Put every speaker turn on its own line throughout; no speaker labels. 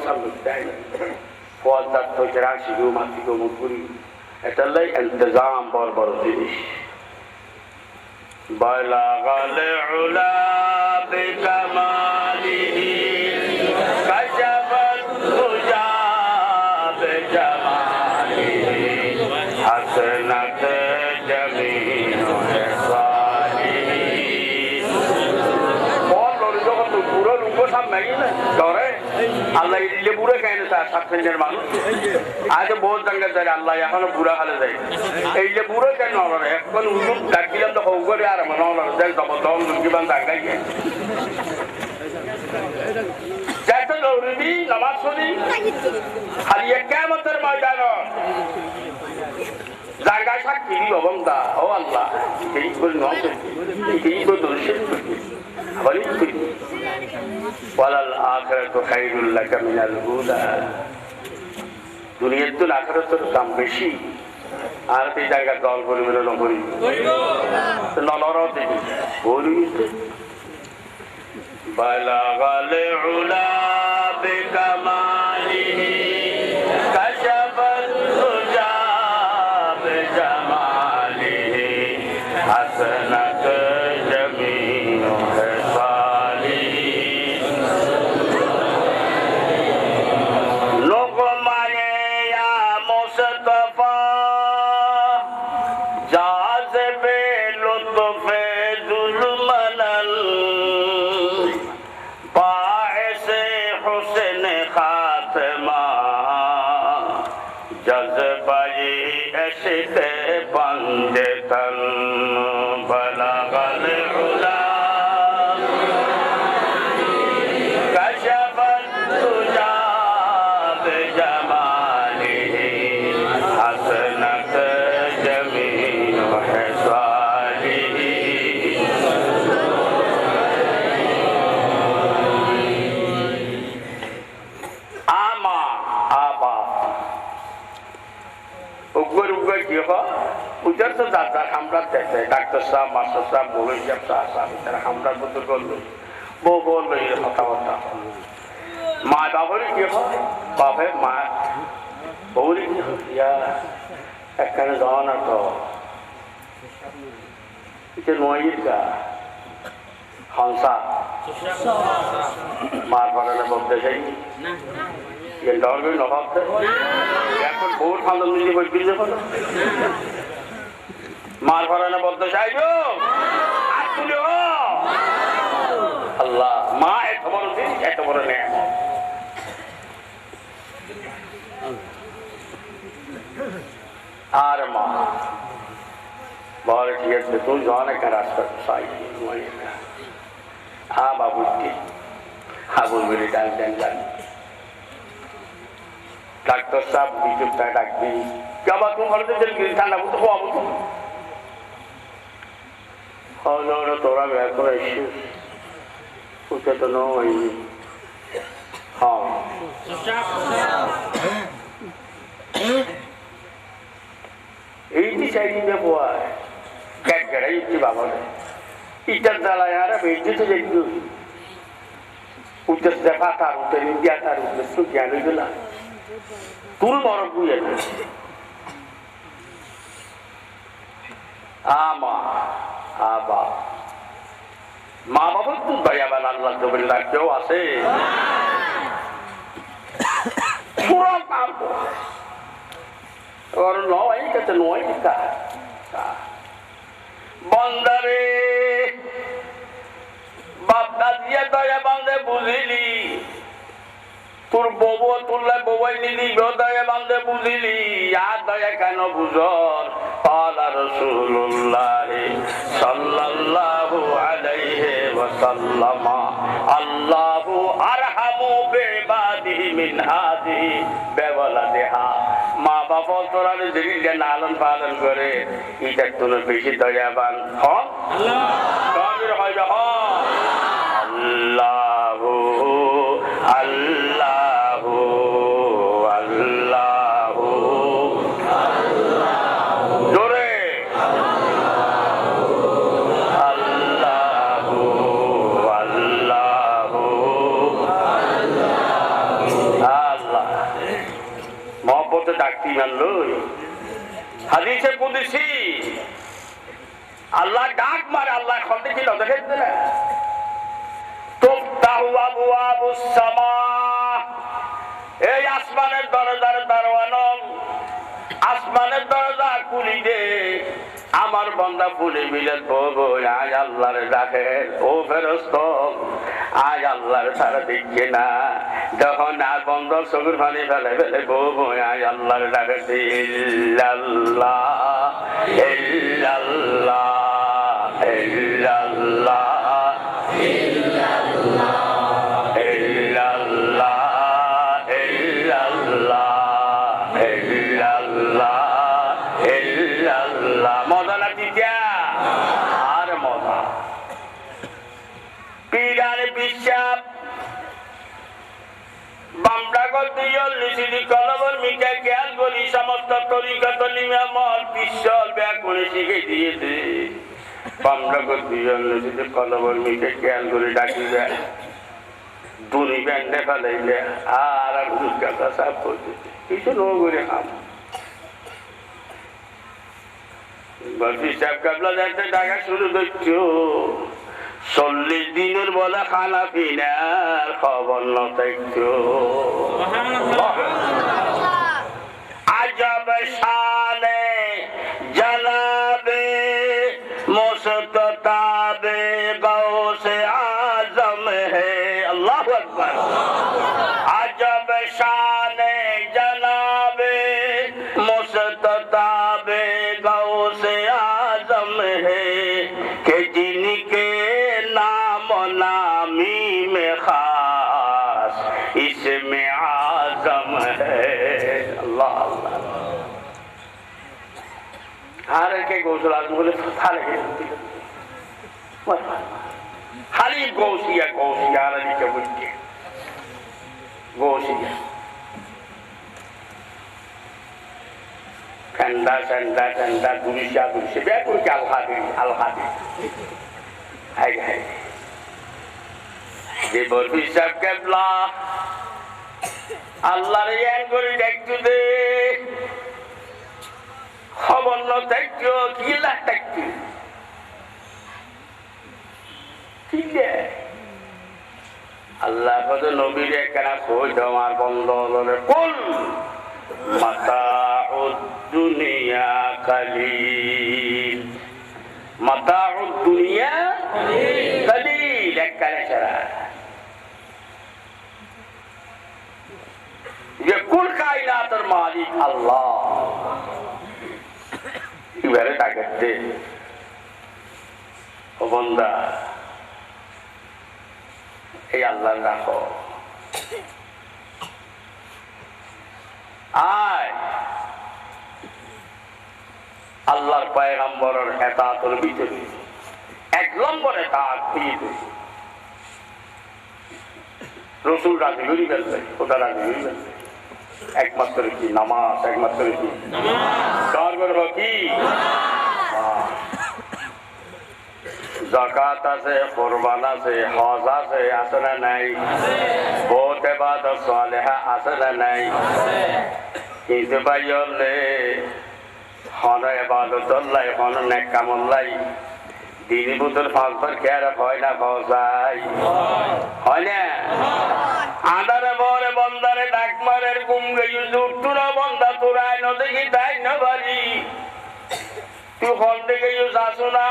সামনে দেয় না ফল তার থেকে রাশি গো মাটি গো মুখুরি এটার লাই ইন্তজাম বড় বড় জিনিস বালাগাল উলা বিকামালিহি কাশাফাত দুজা বিজামালিহি হাসনাত জামিনু ইহসানিহি বল যখন তো পুরো রূপ সামনে না করে আল্লাহ ইলে পুরো কেন তার সাতজনের মানুষ আজ বহুত জায়গা যায় আল্লাহ এখনো পুরা খালে যায় এইলে পুরো কেন আমরা এখন উজুব ডাকিলাম তো হোক করে আর মনে হলো যাই দম দুর্গিবান জায়গায় গিয়ে যাইতো দৌড়বি নামাজ পড়ি খালি কেমতের ময়দান জায়গায় সাক্ষী অবন্ধা ও আল্লাহ এই করে নয় এই করে দর্শন করবি আবার ওয়ালাল আখিরাতু খায়রুল লাকা মিনাল উলা দুনিয়ার তো আখিরাতের দাম বেশি আর এই জায়গা দল বলি বলে নবরি নলরতে বলি বালাগাল উলা বিকামালিহি কাশাফাত দুজা বিজামালিহি হাসনাত জামিনু बंदे तल बलगल उला कशफत दुजा बिजमालिही हसनत जमीन हिसालिही आमा आबा उगर उगर की हो उधर तो दादा हमरा कहते हैं डॉक्टर साहब मास्टर साहब बोले जब साहब इधर हमरा बुजुर्ग लोग वो बोल रही है पता माँ बाबरी की हो बाबे माँ बोली या एक जाना तो इसे नोइर का हंसा मार पड़ा ना बोलते सही ये डॉल भी नवाबते या कुछ बहुत हाल मिली कोई बिल्ले को मार पड़ा ना बोलते सही जो आज तुझे हो अल्लाह माँ एक खबर थी एक खबर नहीं आरे माँ बहुत ठीक है तू जाने का रास्ता सही वही का हाँ बाबू जी हाँ बोल मेरे डाल देंगे डॉक्टर साहब बीच में डाक दी क्या बात तुम घर से जल गिर ठंडा वो तो हुआ वो तो हाँ ना तोरा गया तो ऐसे उसे तो नो वही हाँ यही चाहिए जब हुआ है क्या करे इतनी बाबा ने इधर डाला यार बेटी तो जाएगी उधर देखा था उधर इंडिया था उधर तो ज्ञान ही मिला तुल मरक हुई है आमा आबा माँ बाबा तू दया वाला अल्लाह तो बिल्ला क्यों आसे पूरा काम को और नौ आई कहते नौ आई का बंदरे बाप दादिया दया बंदे बुझिली তোর বউ তোরলে বউই নিলি দয়া বান্দে বুঝিলি আর দয়া কেন বুঝর قال رسول الله صلى الله عليه وسلم الله ارحم بعباده من هذه بولدها মা বাবা তোরা যদি লালন পালন করে এটা তোর বেশি দয়াবান হন আল্লাহ হয় আল্লাহ আল্লাহ ডাকতি মানলো হাদিসে কুদসি আল্লাহ ডাক মারে আল্লাহ খন্ডে কি দেখেন না তুফতাহু আবওয়াবুস সামা এই আসমানের দরজার দরওয়ানা আসমানের দরজা খুলি দে আমার বান্দা ফুলে মিলে বলবো আজ আল্লাহর ডাকে ও ফেরেশত আজ আল্লাহর সারা দেখছে না যখন আর বন্ধ চোখের পানি ফেলে ফেলে বলবো আজ আল্লাহর ডাকে ইল্লাল্লাহ ইল্লাল্লাহ ইল্লাল্লাহ ইল্লাল্লাহ ইল্লাল্লাহ ইল্লাল্লাহ মজা লাগছে আর মজা পীরার বিশ্বাস বামটা করতে কলবর মিটা জ্ঞান করি সমস্ত তরিকত নিয়মল বিশ্বল ব্যাগ করে শিখে দিয়েছে বামটা করতে কলবর মিটা জ্ঞান করে ডাকি দেয় দুনি ব্যান্ডে ফেলাইলে আর কথা সাফ করতে কিছু নো করে খাম হিসাব কাবলা যাতে টাকা শুরু করছো 40 দিনের বলা খানা পিনার খবর নথাকছো আজব শানে জানাবে মুস্ততাবে গৌসে আজম হে আল্লাহু আকবার আজব শানে জানাবে मुस्तताबे गौसे आजम है कि जिनके नाम नामी में खास इसमें आजम है अल्लाह अल्लाह हर के गौसल आजम बोले खाली गौसिया गौसिया रही के बुझे Gausiya Kanda Durisha biar pun al-hadi. Hai. Di berpisah keblah Allah yang gori dektu de khabar no dektu gila dektu kile Allah kata Nabi dia kena koi damar bondo le kul mata'ud dunia qalil mata'ud dunia qalil ekale cara ye kul kainatur malik Allah ibare takte o banda ei Allah rakho আয় আল্লাহর পয়গম্বরের ইতাআতের ভিতরে 1 নম্বরে তাআত দিতে রাসূল রাজি হইবেন খোদা রাজি হইবেন একমাত্র কি নামাজ একমাত্র কি নামাজ কার করব কি যাকাত আছে কুরবান আছে হজ আছে আছে না নাই বহুত ইবাদত সালেহা আছে না নাই কিন্তু বাইলে হনা ইবাদত আল্লাহ হনা নেক কামলাই দিনী বুতর ফালতর কেয়ার হয় না যায় হয় না আন্দারে বরে বন্দারে ডাক মারের গুম গইউ জুটুরা বন্দা তোরাই ন দেখি তাই না বাড়ি তুই হল থেকে ইউ যাসুনা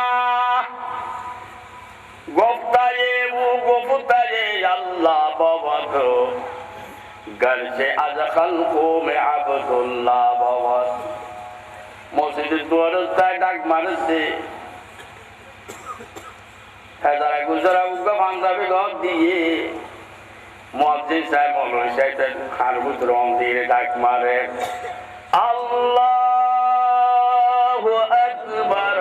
গোপতায়ে ও গোপতায়ে আল্লাহ বাবাত घर से आज खल्को में अब्दुल्लाह बाबत मस्जिद द्वारस्ता डाक मारसे हजारा गुजरा उनका भांगावे गाँव दिए मस्जिद साहब मौलवी साहब खानबुत रोम दिए डाक मारे अल्लाहु अकबर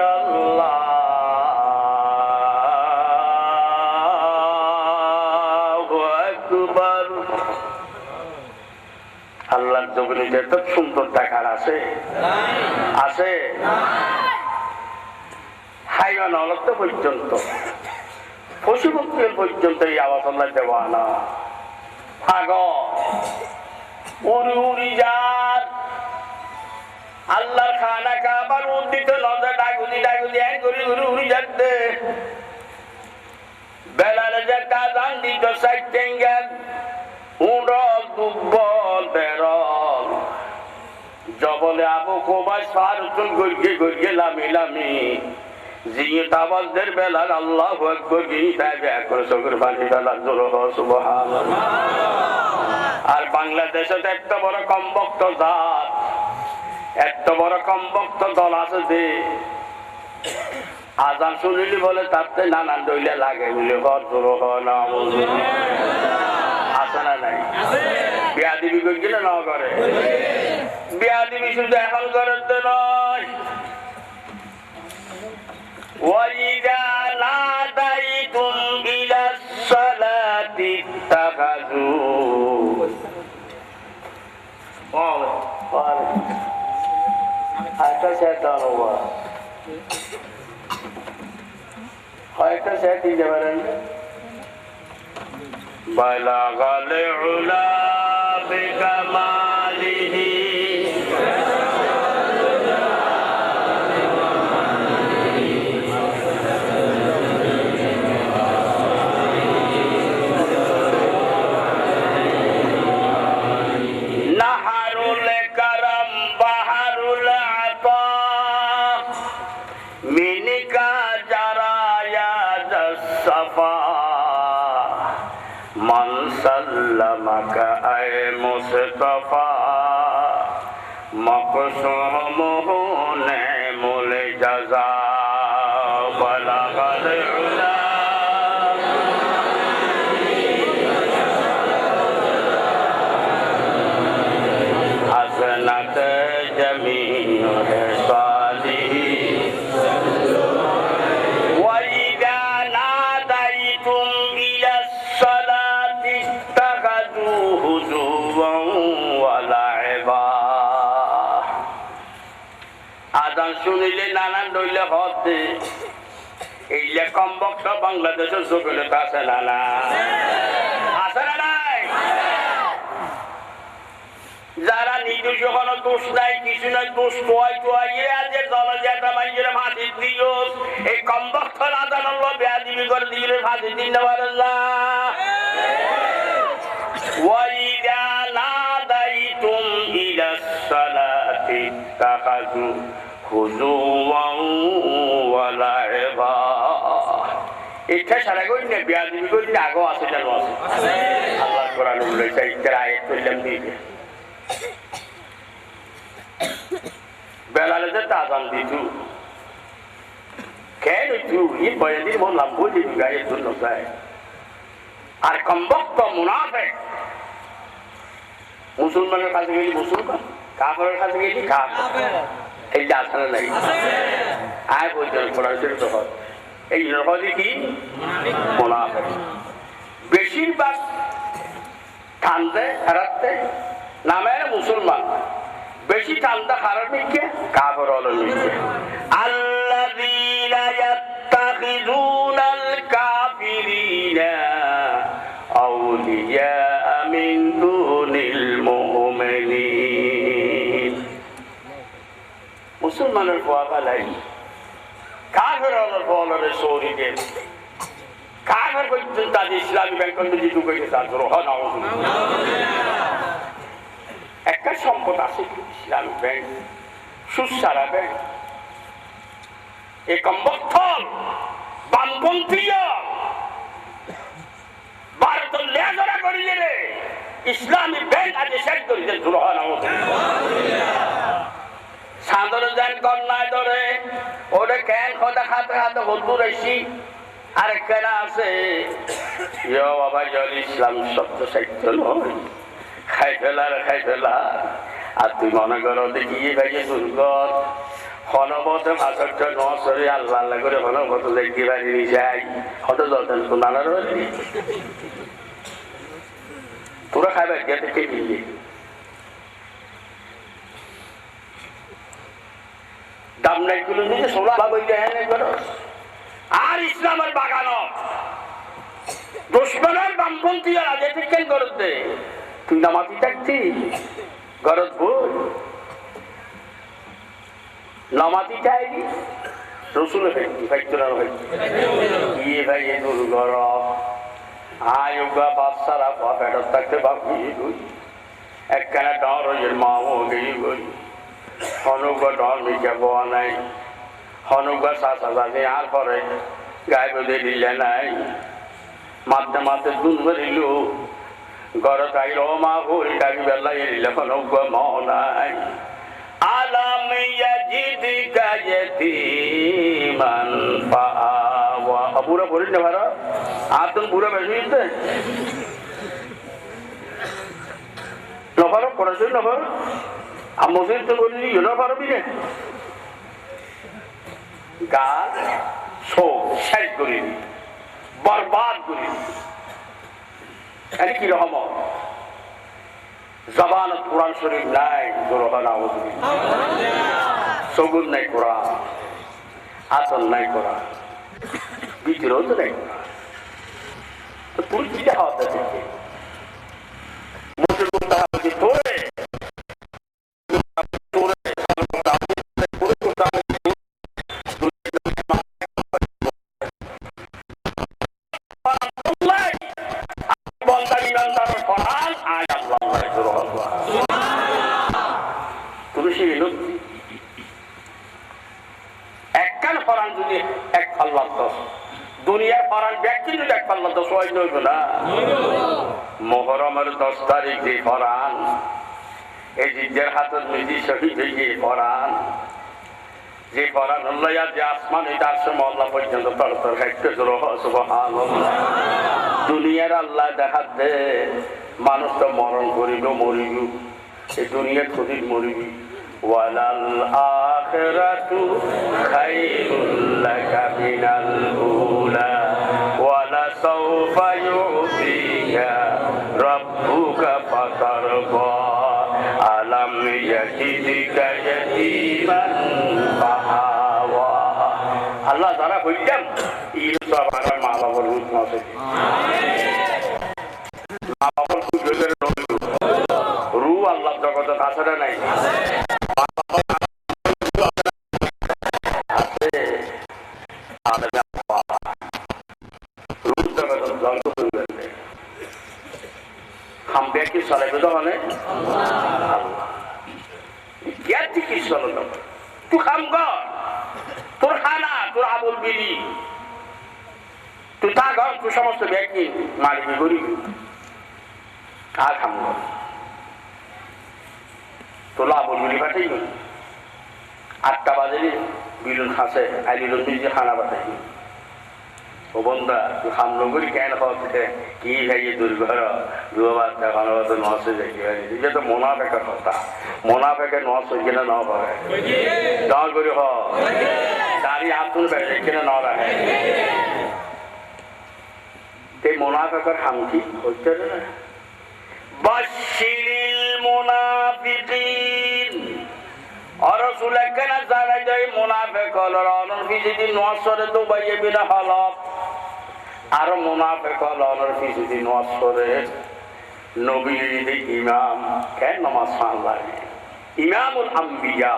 अल्लाहु अकबर আল্লাহর জগতে যত সুন্দর দেখার আছে আছে হাইওয়ান অলক্ত পর্যন্ত পশু পক্ষীর পর্যন্ত এই আওয়াজ আল্লাহ দেওয়া না ভাগ উড়ি উড়ি যার আল্লাহর খানা কাবার উদ্দিত নজর ডাগুদি ডাগুদি এক ঘুরি ঘুরি উড়ি যাচ্ছে বেলালে যে কাজান দিত সাইটেঙ্গা উড়ল দুব্বল বেরল জবলে আবু কোবাই সারুন গড়িয়ে গড়িয়ে লামি লামি জিয়ে তাবাজদের বেলাল আল্লাহু আকবার গিনি তাই করে চোখের পানি ফেলা জোর সুবহানাল্লাহ। আর বাংলাদেশে এত বড় কমবক্ত জাত, এত বড় কমবক্ত দল আছে যে আজান শুনিলি বলে তাতে নানান দইলে লাগে বলে ঘর জোর না আছে না নাই? বিয়া দিবি করছিল না করে বিয়া দিবি শুধু এখন করেন তো নয়। وَإِذَا نَادَيْتُمْ إِلَى الصَّلَاةِ اتَّخَذُوا একটা সেটার ওয়া হয়তো সেট দিতে পারেন বালাগাল উলা বিকামালিহি সাল্লামাকা আয় মুস্তাফা মকসুমুহু নেমুল জাযা বালাগাল উলা হাসনাত জামিউ সালিহি ওয়াইদা নাদাইতুম ইলা আজান শুনিলে নানান দইলে হতে এইলে কমবক্ত বাংলাদেশের সকলে আছে না না আছে না নাই? যারা নির্দোষ কোনো দোষ নাই কিছু নাই দোষ টোয়াই টোয়াইয়ে আজকে দলজাটা মাইজের ফাঁসি দিও এই কমবক্ত আজান আল্লাহ বেয়াদিবি করে দিলে ফাঁসি দিন না আল্লাহ। وَإِذَا نَادَيْتُمْ إِلَى الصَّلَاةِ اتَّخَذُوا خُضُوًا وَلَعِبًا এটা সারা কই না বিয়াদিবি কই না আগো আছে জানো আছে আল্লাহর কোরআন বলেছে ইতরা আয়াত কইলাম দিবে বেলালে যে আযান দিতু কেন তুই এই বয়ানি বললাম বলি গায়ে জন্য চাই আর কমবক্ত মুনাফিক মুসলমানের কাছে গেলি মুসলমান কাফেরের কাছে গেলি কাফের এই যে আসলে নাই আয় বলতে পড়াশোনা তো হয় এই নরকদি কি মুনাফিক বেশিরভাগ কান্দে হারাতে নামের মুসলমান বেশি কান্দা খারাপ নিকে কাফের হলো নিকে আল্লাযীনা ইয়াত্তাখিযুনাল কাফিরিনা আউলিয়া মিন দুনিল মুমিনিন মুসলমানের বাবালাই কাফের হলো বলরে সরিকে কাফের কইতে তাদের ইসলামী ব্যাংক যদি ঢুকে তার রহনা একটা সম্পদ আছে ইসলামী ব্যাংক সুসারা ব্যাংক এই কম্বস্থল বামপন্থীয় ভারতের লেজরা করিলে রে ইসলামী ব্যাংক আজ শেষ করিতে রহনা সাধারণ যান কন্যায় ধরে ওরে কেন খোদা খাতে খাতে হলদু রয়েছি আরেকখানা আছে বাবা জল ইসলাম শব্দ সাহিত্য নয় খাই ফেলার আর তুই মনে করো দেখিয়ে ভাইয়ে দুর্গত হনবতে ভাষার্য নসরে আল্লাহ আল্লাহ করে হনবত লেগে বাড়ি যাই হত দরকার শোনানোর তোরা খাইবার গেতে কে দিলে দাম নাই গুলো নিয়ে সোলা বইলে হ্যাঁ করো আর ইসলামের বাগানো দুশ্মনের বামপন্থী আগে ঠিক করতে তুই নামাতি থাকতি গরজ বই নমাতি চাইনি রসুল ফ্যাক্টরাল ইয়ে ভাই এ দুর্গর আয়োগা বাচ্চারা ফেরত থাকতে ভাবিয়ে গই একখানা ডর হয়ে মাও গিয়ে গই হনুগ ডর মিকে বোয়া নাই হনুগ চাষা চাষি আর পরে গায়ে বেঁধে দিলে নাই মাঝে মাঝে দুন বেরিল ঘরে থাকল মা হই ডাকি বেলা এরিলে হনুগ মাও নাই আলাম ইয়াজিদিকা ইয়াতীমান ফাআওয়া পুরো পড়ি না ভাড়া আর তুমি পুরো বেশি দিতে নফারো পড়াশোনা নফারো আর মসজিদ তো বলি ইউনো পারবি না গাছ শোক শেষ করি বরবাদ করি কি রকম জবান কোরআন শরীফ নাই সগুন নাই কোরআন আসল নাই কোরআন ভিতরেও তো নাই কোরআন তো পরিচিতি হওয়া দেখে দুনিয়ার ফরান ব্যক্তি যদি এক পাল্লা তো সবাই নইব না মোহরমের 10 তারিখ যে ফরান এই জিজ্ঞের হাতের নিজে শহীদ হয়ে ফরান যে ফরান হল্লাইয়া যে আসমান এই তার সময় আল্লাহ পর্যন্ত তরতর খাইতে দুনিয়ার আল্লাহ দেখাত দে মানুষ তো মরণ করিব মরিব এই দুনিয়ার ক্ষতি মরিবি ওয়ালাল আখিরাতু খায়রুল লাকা মিনাল উলা ওয়ালা সাওফা ইউতিকা রাব্বুকা ফাতারবা আলাম ইয়াজিদিকা ইয়াতীমান ফাআওয়া আল্লাহ যারা হইতাম ইনসা আমার মা বাবার রূপ আছে মা বাবার কুজের রূ আল্লাহ জগতে আছে নাই সমস্ত ব্যক্তি মালিক করি কার খাম তো লাভ বলি পাঠাই 8টা বাজে বিলুন খাসে আইলিলুন নিজে খানা পাঠাই ও বন্ধা তুই খাম নগরী কেন হচ্ছে কি খাইয়ে দুর্ঘর দুবার দেখানো তো নষ্ট হয়ে যায় এটা তো মোনাফেকের কথা মোনাফেকে নষ্ট হয়ে কিনা না পারে দল করি হ দাঁড়িয়ে হাত তুলবে কিনা না রাখে এই মুনাফিকের হামকি হচ্ছে না বাশশিরিল মুনাফিকিন আর রাসূল কেনা জানাই দেয় মুনাফিক হলো অনর ফিজিদি নসরে তো বাইয়ে বিনা হলক আর মুনাফিক হলো অনর ফিজিদি নসরে নবীর ইমাম কেন নামাজ পড়ায় ইমামুল আম্বিয়া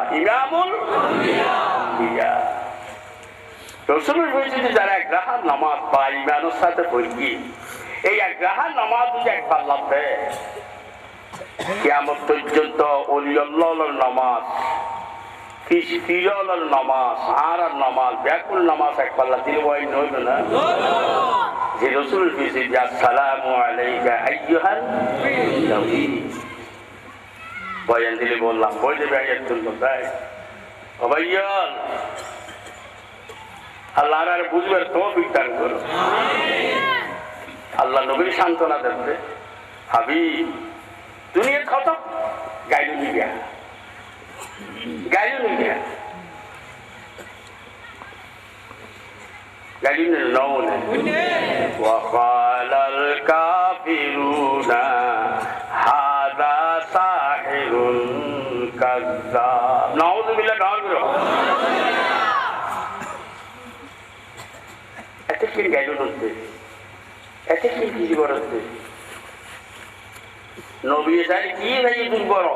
রসুলের পরিচিতি যারা এক রাহার নামাজ বা ইমানের সাথে পড়ি এই এক রাহার নামাজ যদি এক পাল্লা দেয় কিয়ামত পর্যন্ত ওলিউল্লাহর নামাজ ফিরিয়ালের নামাজ আর নামাজ ব্যাকুল নামাজ এক পাল্লা দিলে বই নইল না যে রসুলের পরিচিতি আসসালামু আলাইকা আইয়ুহান নবী বয়ান দিলে বললাম বই দেবে আয়াত তুলল তাই অবাইয়াল আল্লাহ আর বুঝবার তৌফিক দান করো আল্লাহ নবীর সান্ত্বনা দেবে হাবিব দুনিয়ার খতম গাইলু নিবিয়া গাইলু নওনে ওয়া ক্বালাল কাফিরুনা হাযা সাহিরুন কাযযাব নাউযুবিল্লাহ নাউযুবিল্লাহ এতক্ষণ গাইল হচ্ছে এতক্ষণ কি জীবন হচ্ছে নবী সারি কি ভাই দুর্বল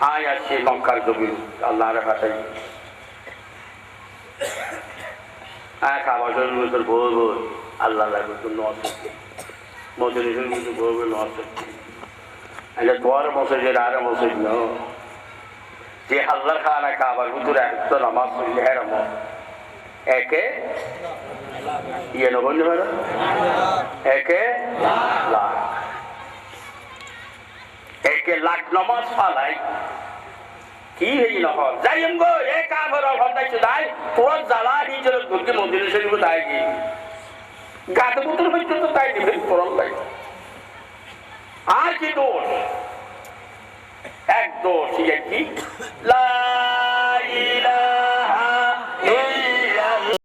আয় আসছি মক্কার জমি আল্লাহর ভাষায় খাবার জন্য বই বই আল্লাহ লাগবে তো নশক্তি মজুরি কিন্তু বই বই নশক্তি এটা তোমার মসজিদের আর মসজিদ ন যে আল্লাহর খানা খাবার ভিতরে একদম নামাজ পড়লে হেরাম একে ইয়ে নবন্ধ পারে একে লাখ একে লাখ নমাজ ফালাই কি হই নহল যাই গো এ কাফের হন্দাইছে যাই তোর জ্বালা নিজের দুর্গে মন্দিরে শরীফ যাই কি গাতে পুত্র হইতে তো তাই দিবেন পরম তাই আর কি দোষ এক দোষ কি লা ইলাহা ইল্লাল্লাহ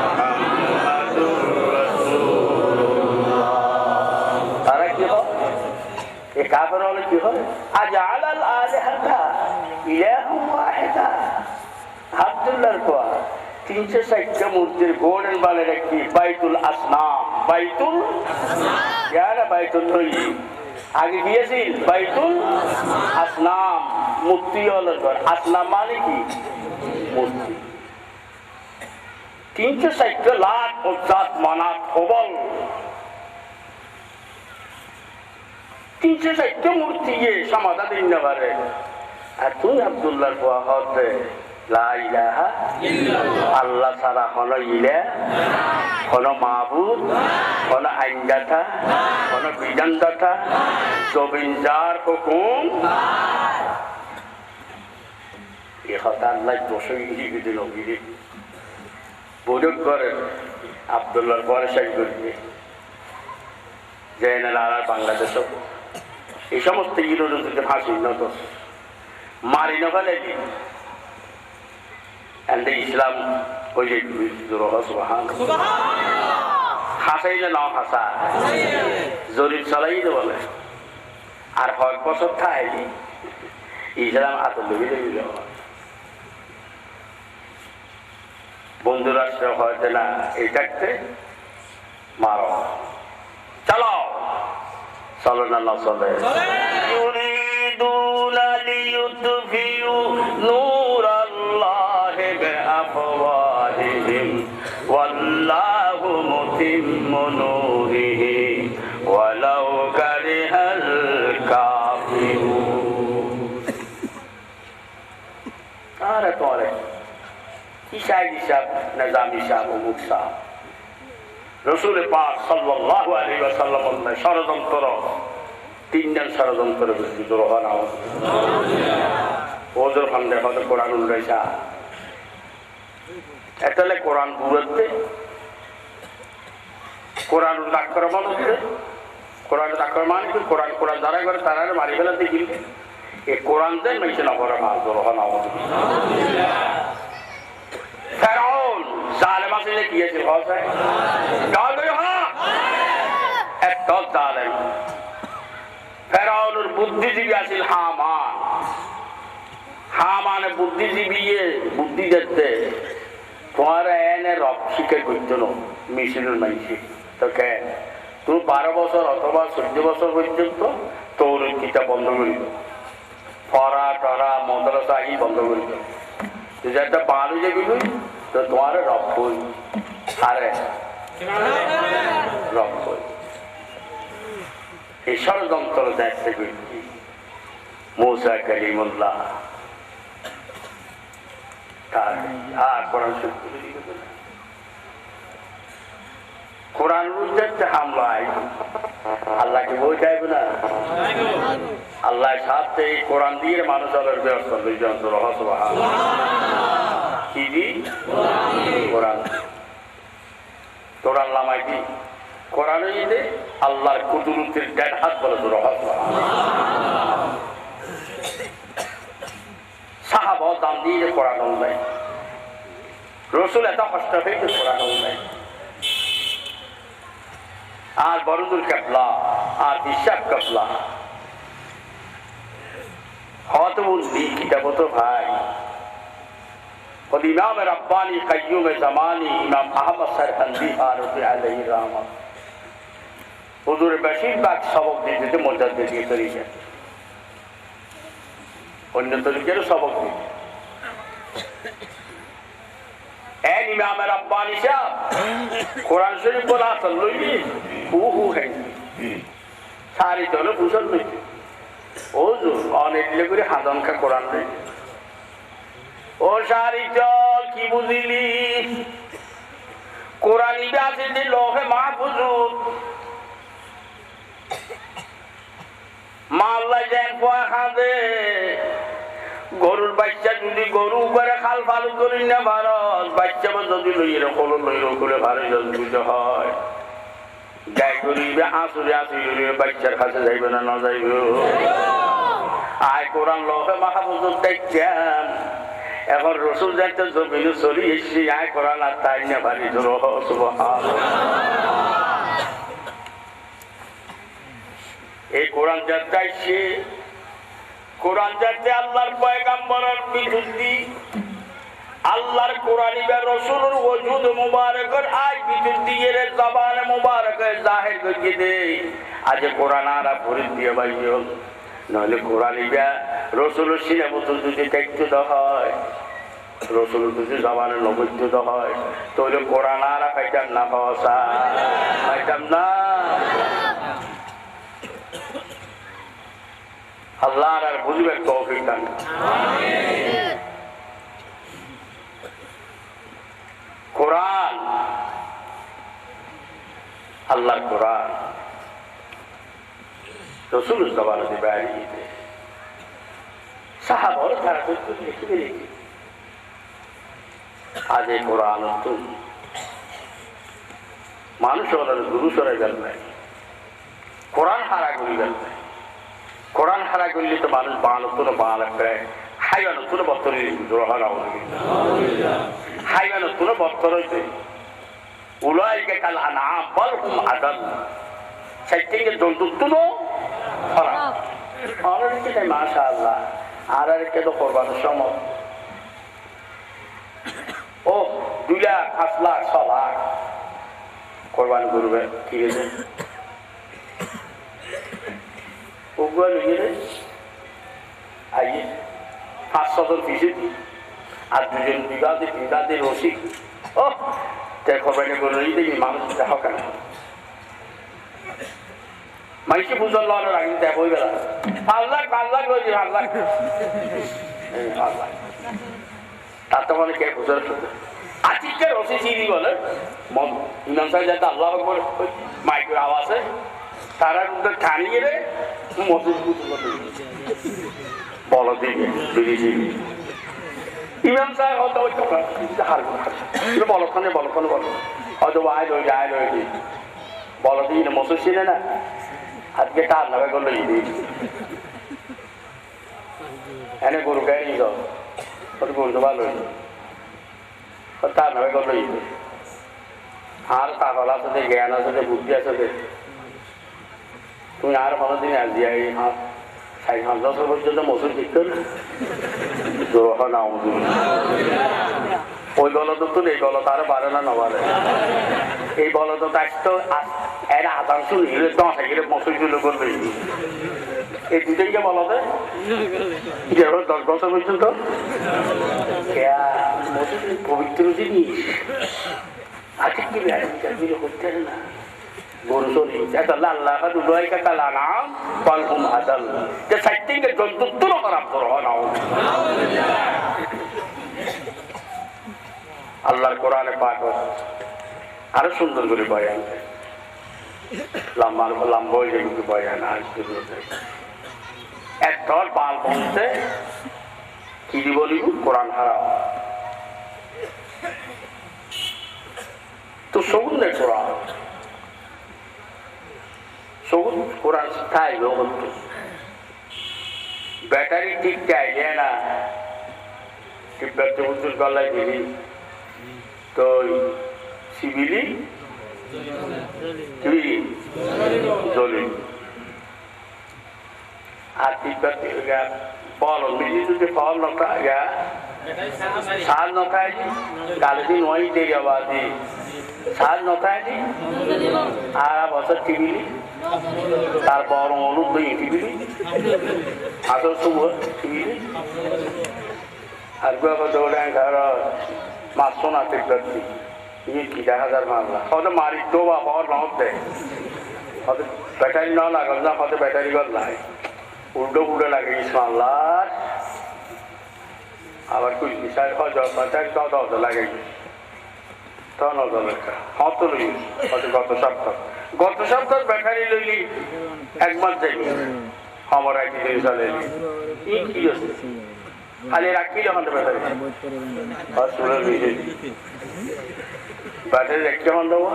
মুহাম্মাদুর রাসূলুল্লাহ তারা কি হয় এ কাফের হলে কি হয় আজআলাল আলিহাতা ইলাহুম ওয়াহিদা আব্দুল্লাহর কোয়া 360টা মূর্তির গোল্ডেন বালের একটি বাইতুল আসনাম বাইতুল ইয়ারা বাইতুল তৈরি আগে গিয়েছিল বাইতুল আসনাম মূর্তি হল আসনাম মানে কি মূর্তি 360 লাখ জাত মানাত হবল 360 মূর্তি গিয়ে সমাধান দিন না পারে আর তুই আব্দুল্লাহর কোয়া হতে লা ইলাহা ইল্লাল্লাহ আল্লাহ ছাড়া কোনো ইলাহ কোনো মাবুদ কোনো আইনদাতা কোনো বিধানদাতা জবিনদার হুকুম এ কথা আল্লাহ দোষই লিখে নবীরে বুঝুক করে আব্দুল্লাহর পরে শেষ করবে জেনারেল আর বাংলাদেশ এই সমস্ত ইউরোপে ফাঁসি নত মারি নফেলে দিন and Islam ওই যে হাসাই না নাও হাসা জরির চলাই বলে আর হয় বছর থাকি ইসলাম আতর লেগে লেগে বন্ধু রাষ্ট্র হয়তো না এই থাকতে মারো চলো চলো না না চলে ইউরিদুনা লিইউতফিউ নূরাল্লাহি বিআফওয়াহিহিম ওয়াল্লাহু মুতিম্মু নূরিহি ওয়ালাউ কারিহাল কাফিরুন আরে তোরে হিসাব হিসাব নিজাম হিসাব অমুক সাহ রসুল পাক সাল্লাল্লাহু আলাইহি ওয়াসাল্লাম ষড়যন্ত্র তিনজন ষড়যন্ত্র বিদ্রোহ নাও ওদের ফান্ডে হয়তো কোরআন উল্লেখা এটালে কোরআন বুঝতে কোরআন আক্রমণ হচ্ছে কোরআনের আক্রমণ কি কোরআন কোরআন যারা করে তারা মারি ফেলাতে কিনবে এই কোরআন দেন মেশে না করে মাছ বিদ্রোহ নাও ফেরাউন জালেম আসলে কি আছে ভাষায় একটা জালেম ফেরাউনের বুদ্ধিজীবী আছিল হামান হামানে বুদ্ধিজীবী বুদ্ধি দেখতে তোমার এনে রব শিকার করতো না মিশনের মানুষ তো কেন তুমি 12 বছর অথবা 14 বছর পর্যন্ত তোর কিতাব বন্ধ করিত পড়া টরা মাদ্রাসা ই বন্ধ করিত তুই একটা বালু যে বিলুই তো তোমার রব কই আরে রব কই এই ষড়যন্ত্র দেখতে করছি মুসা কালিমুল্লাহ আর কোরআন কোরআন বুঝতে হামলায় আল্লাহকে বই চাইবে না আল্লাহ সাথে কোরআন দিয়ে মানুষ আলোর ব্যবস্থা যন্ত্র রহস্য কি দি কোরআন কোরআন লামাই দি কোরআনে দিতে আল্লাহর কুদরতের 1.5 হাত বলে তো রহস্য সাহাবা দাম দিয়ে কোরআন অনুযায়ী রসুল এত কষ্ট হয়েছে কোরআন অনুযায়ী আর বরদুল কাবলা আর বিশ্বাস কাবলা হয়তো বলছি কিতাব তো ভাই ইমাম রব্বানি কাইয়ুম জামানি ইমাম আহমদ সরহন্দি ফারুকি আলাইহি রহমত হুজুর বেশিরভাগ সবক দিতে মুজাদ্দিদ দিয়ে তরিকা অন্য তরিকের সবক দিই ইমামের আব্বানি সাহেব কোরআন শরীফ বলা আসল লইবি হু হ্যাঁ সারি চলে বুঝল লইবি ও জো অনেক করে হাদনকা কোরআন লইবি ও সারি চল কি বুঝিলি কোরআন নিবে আছে যে লোহে মাহফুজ মাল্লা যেন পোয়া খাঁদে গরুর বাচ্চা যদি গরু করে খাল ফালু করি না ভারত বাচ্চা যদি লইয়ে করে ভারত বুঝতে হয় গাই করিবে আসুরে আসুরে বাচ্চার কাছে যাইবে না যাইবে আয় কোরআন লোহে মাহফুজ দেখছেন এখন রসুল যাইতে জমিনে চলি এসছি আয় কোরআন আর তাই না ভারি এই কোরআন যাত্রা আসছে কোরআন যাত্রা আল্লাহর পয়গাম্বরের বিরুদ্ধে আল্লাহর কোরআন বা রসুলের ওজুদ মুবারকের আই বিরুদ্ধে এর জবান মুবারকে জাহির করে দে আজ কোরআন আর ভরে দিয়ে বাইও নইলে কোরআন বা রসুলের সিনাবত যদি দেখতে হয় রসুলের যদি জবানের নবৈদ্য হয় তাহলে কোরআন আর পাইতাম না পাইতাম না আল্লাহ আর বুঝবেন তৌফিক দান কোরআন আল্লাহর কোরআন রসুলের জবানে বাইরে সাহাবার তারা লিখে লিখে আজ এই কোরআন মানুষ গুরু সরে গেল নাই কোরআন হারা করি গেল নাই কোরআন হারা করলে তো মানুষ বানত্তর প্রায় হাইবানত্তর বত্তরে হাইবানত্তর বত্তর হইতে উলাইকে কাল আনাম বল হুম আদাল সাইটিকে জন্তুত্তুনো খারাপ আর কি তাই মাশাআল্লাহ আর কে তো কোরবানের সময় ও 2 লাখ 5 লাখ 6 লাখ কোরবান করবে ঠিক আছে ওগুলো নিয়ে আইয়ে 500 জন পিছিয়ে আর 2 জন বিঘাতে রসি ও তাই কোরবানি করে দেখি মানুষ দেখা কেন মানুষকে বুঝল রাখি দেখ হয়ে গেল 5 লাখ 5 লাখ রয়েছে 5 লাখ 5 লাখ তার তো মানে কে বুঝল আজকে রসি চিনি বলে ইমাম সাহেব যাতে আল্লাহ আকবর মাইকের আওয়াজে তারা ঠানি গেলে মসজিদ বল দিকে বেরিয়ে ইমাম সাহেব হয়তো ওই বলখানে হয়তো আয় রয়েছে বল দিই না মসজিদ ছিল না আজকে টার নামে করলো এনে গরু গায়ে নিয়ে যাও গরু তো ভালো তার নামে করলো আর তাহলে আছে জ্ঞান আছে বুদ্ধি আছে তুমি আর কোনোদিন আজি 5 বছর পর্যন্ত মসুর শিখতো না ওই গলত তো এই গলত আরো বাড়ে না নবারে এই গলত তো এর আধার শুনি 10 গেলে মসুর গুলো করবে এই দুটাইকে বলতে 10 বছর পর্যন্ত মসুর পবিত্র জিনিস আজকে কি বিচার করতে না গরু চলি আল্লাহ কালা নাম পালহুম আদাল যে সাইটিকে জন্তুত্ব খারাপ করো নাও আল্লাহর কোরআনে পাক আরো সুন্দর করে বয়ান লম্বা হয়ে যাবে বয়ান এক ধর পাল বলতে কি বলিব কোরআন হারাম তো সগুনের কোরআন সগুন কোরআন শিক্ষায় ব্যাটারি ঠিক চাইলে না টিপ্পাতে উজ্জ্বল গলায় দিবি তো শিবিলি জলি আর টিপ্পাতে বল মিলি যদি ফল নখায় সার নখায় কালে দিন ওই দেরি আবাদি সার নখায় আর বছর টিবিলি তারপর অনুরোধ টিভি আসল শুভ টিভি আর দৌড়ে ঘর মাসো না করছি কি 10,000 মারলা হয়তো মারি তো বা পাওয়ার নদ দেয় হয়তো ব্যাটারি না লাগল না হয়তো ব্যাটারি গল নাই উল্টো পুল্টো লাগে ইসমাল্লার আবার কুল বিষয় ব্যাটারি তো লাগে তখন হত লই হয়তো গত সপ্তাহ ব্যাটারি লইলি 1 মাস যাই আমার একদিন চলে কি আছে খালি রাখি যখন ব্যাটারি ব্যাটারি রেখে হন দেবো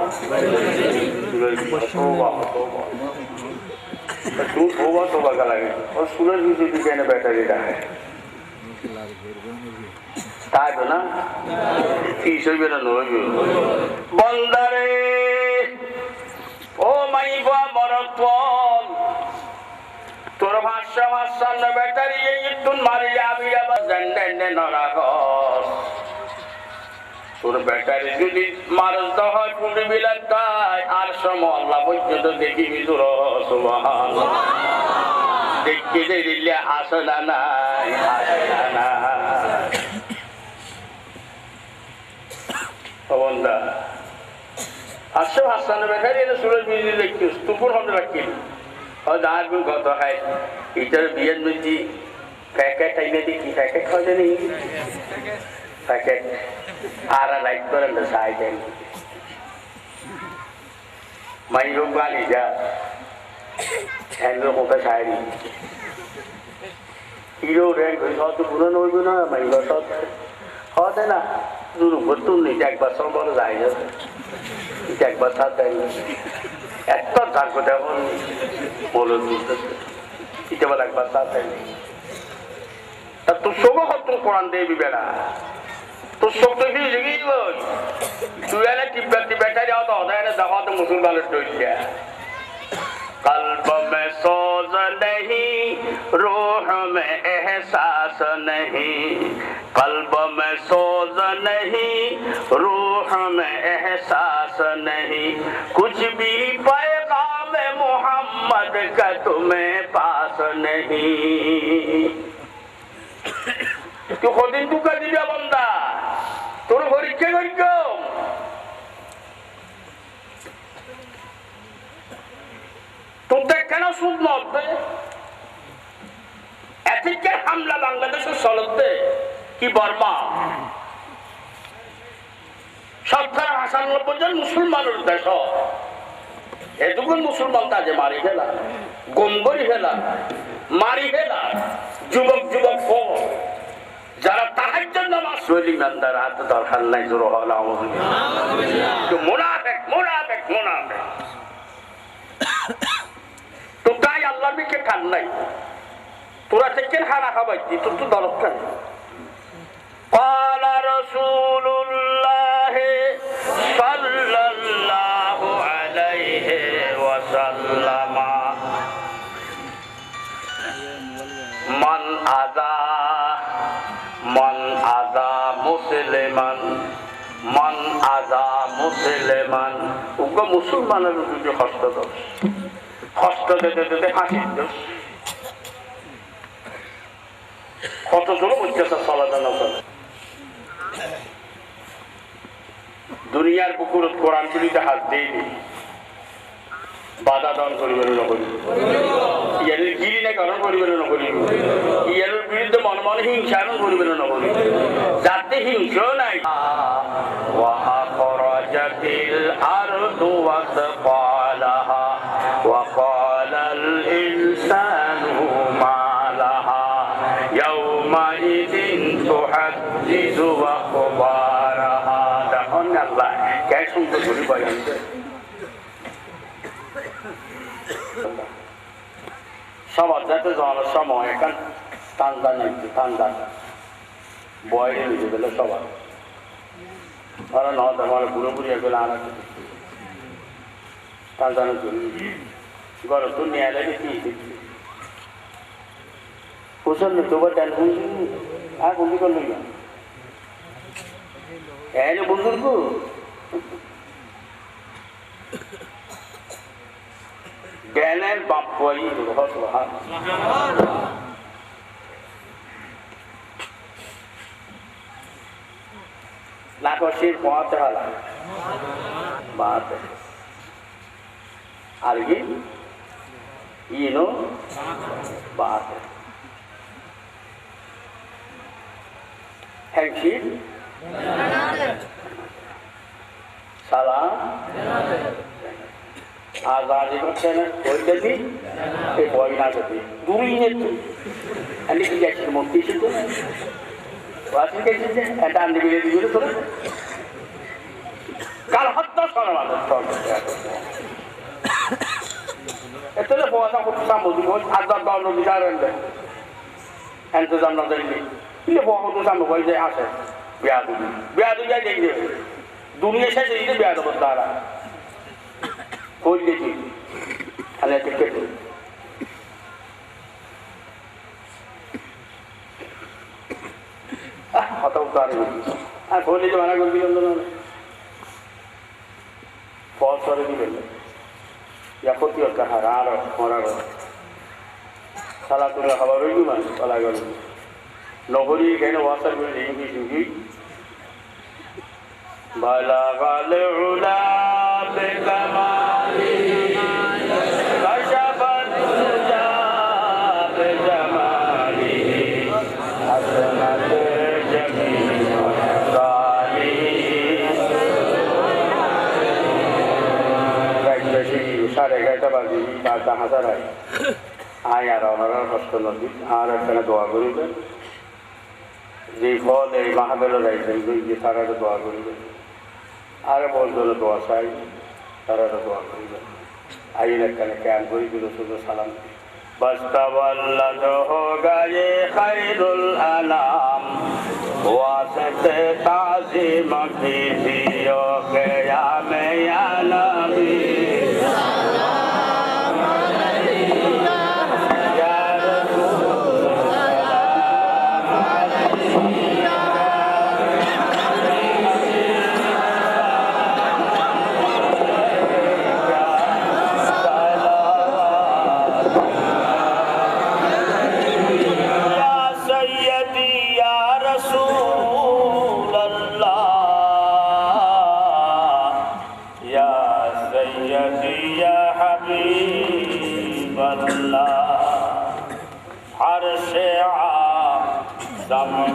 তোবা লাগে ও সুরের ভিতরে দিকে ব্যাটারি রাখে তাই তো না ফিস হইবে না নইবে বন্দারে ও মাইবা মরত্বল তোর ভাষা ভাষান্ন ব্যাটারি তুন মারিলে আমি আবার জানে নরাগস তোর ব্যাটারি যদি মারস হয় পুঁড়ি বিলান তাই আর সম আল্লাহ পর্যন্ত দেখিবি তোর সুবহানাল্লাহ দেখতে দিলে আসনা নাই আসনা বন্ধা আসছে ভাষান্ন ব্যাটারি এটা সুরের বিজলি দেখছিস তুকুর হতে রাখি আর কত খাই এটার বিয়ের মধ্যে প্যাকেট আইনে দেখি প্যাকেট খাওয়া নেই প্যাকেট আর লাইট করেন তো সাই দেন মাই লোক গালি যা হ্যান্ডেল কোথায় সাইরি হিরো র্যাঙ্ক হয়ে সব তো পুরনো হইবে না মাই সব হতে না দুর উপর তুলনি একবার সব বড় যায় না একবার সাথ দেয় এত থাকবো দেখুন বলো এটা বলে একবার সাথ দেয়নি তা তোর সবও কত কোরআন দেবি বেড়া তোর সব তো কি জিগিস তুই এনে টিপি ব্যাটারি যাও তো এনে দেখো তো মুসলমানের ডইছে कल्ब में सोज नहीं रूह में एहसास नहीं कल्ब में सोज नहीं रूह में एहसास नहीं कुछ भी पैगाम मोहम्मद का तुम्हें पास नहीं तू खुद तू कर दिया बंदा তোর পরীক্ষা করিস তোদের কেন সুদ নড়বে এথিকের হামলা বাংলাদেশের চলতে কি বর্মা 97% মুসলমানের দেশ এটুকুন মুসলমান তাকে মারি ফেলা গুম করি ফেলা মারি ফেলা যুবক যারা তাহাজ্জুদ নামাজ পড়ি নান্দার হাত দরকার নাই জোর হলা মুনাফিক তো তাই আল্লাহ বিকে খান নাই তোরা থেকে হারা খাবাইছি তোর তো দরকার قال رسول الله صلى الله عليه وسلم من আযা মুসলিমান উগ্র মুসলমানের দুটো হস্ত দিতে হাসির দোষ কত জোর বলতেছে দুনিয়ার পুকুরত কোরআন তুলিতে হাত দেয়নি বাধা দান করিবেন নকরি ইয়ার গিরি না কারণ করিবেন নকরি ইয়ার বিরুদ্ধে মনে মনে হিংসারণ করিবেন নকরি যাতে হিংসা নাই وأخرجتil ardu wasqalaha وقال الإنسان ما لها يومئذ تحدث أخبارها দেখুন আল্লাহ কে শুনতে ধরি বয়ান সবার যাতে যাওয়ার সময় এখন টান বয়সে নিতে গেলে সবার ওরা ন তোমার পুরোপুরি এগুলো আনা টানটানোর জন্য গরম তো নিয়ে এলে কি প্রচন্ড তোমার টান বুঝি আর বন্দি করল না এনে বুজুর্গ জ্ঞানের বাপ্পই রহস্যহান লাখশির পথ হালা বাত আর কি ইনো বাত হ্যাংশির সালাম आजादी करते हैं कोई देती ये कोई ना देती दूरी है तो अन्य की जैसी मुक्ति से तो वासी कैसे से ऐसा अन्य भी लेती है तो कल हत्या करने वाला तो इतने बहुत सारे कुछ सामूहिक बहुत आदर बाउंड विचार रहते हैं इंतजाम न करेंगे ये बहुत कुछ सामूहिक जैसे आशे ब्यादु क्या देंगे दुनिया से ये ब्यादु बता रहा कोई देखी हले टिकट हता उतार खोले जो माना कर दिया बहुत सारे भी मिले या खुद ही होता है रार मोरा साला तुला खबर हुई मान साला कर नौकरी कहने वासर में नहीं की चुकी बाला वाले उड़ा बेकमा साढ़े 11টা বাজে বারটা হাজার আয় আয় আর ওনারা কষ্ট নদী আর এখানে দোয়া করিবেন যে ফল এই মাহাবেল রাইছেন যে তারা দোয়া করিবেন আর বলছিল দোয়া চাই তারা দোয়া করিবেন আইন এখানে ক্যাম্প করি দিল শুধু সালাম बस्तवल्लद होगा ये खैरुल अनाम वास्ते ताज़ीम कीजियो क़याम या नबी